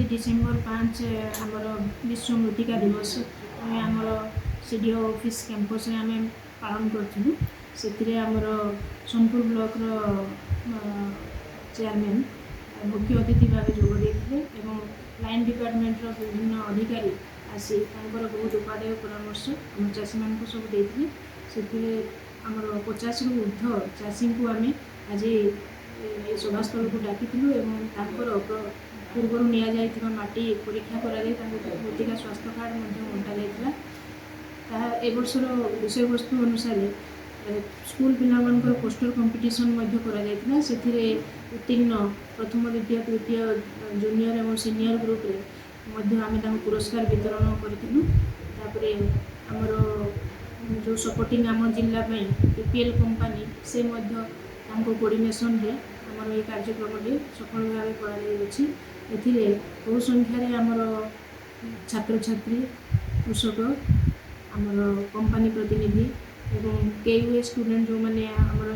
December 5 आमर विश्व मृत्तिका दिवस आम आमर सीडीओ ऑफिस कैंपस आम पालन करूँ से आमर सोनपुर ब्लॉक चेयरमैन मुख्य अतिथि भाव जोगदे लाइन डिपार्टमेंट विभिन्न अधिकारी आसी बहुत उपादेय परामर्श आम चाषी मान सब देते से आमर 50 रु ऊर्ध्व चाषी को आम आज सभास्थल को डाकी पूर्व नि माटी परीक्षा कर मृत्तिका स्वास्थ्य कार्ड बंटा जाता एवर्षर विषय वस्तु अनुसार स्कूल पिला पोस्टर कंपटीशन से उत्तीर्ण प्रथम द्वितीय तृतीय जूनियर और सीनियर ग्रुप रे आम पुरस्कार वितरण करूँ आमर जो सपोर्टिंग आम जिला पीपीएल कंपनी से कोऑर्डिनेशन रे आमर ये कार्यक्रम सफल भाव कर बहु संख्यार आमर छात्र छात्री कृषक आमर कंपनी प्रतिनिधि एवं केयूए स्टूडेंट जो मैंने आमर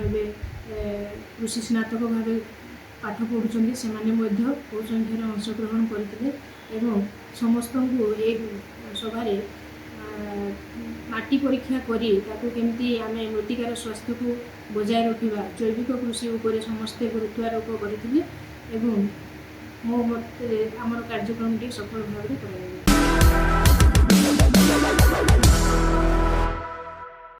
कृषि स्नातक भाव पाठ पढ़ुं से बहु संख्यार अंशग्रहण करते समस्त को सभारे माटी परीक्षा करी केमती आम मृत्तिकार स्वास्थ्य को बजाय रखा जैविक कृषि उपर समस्ते गुरुत्वारोप करते मो मत आमर कार्यक्रम सफल भाव में कर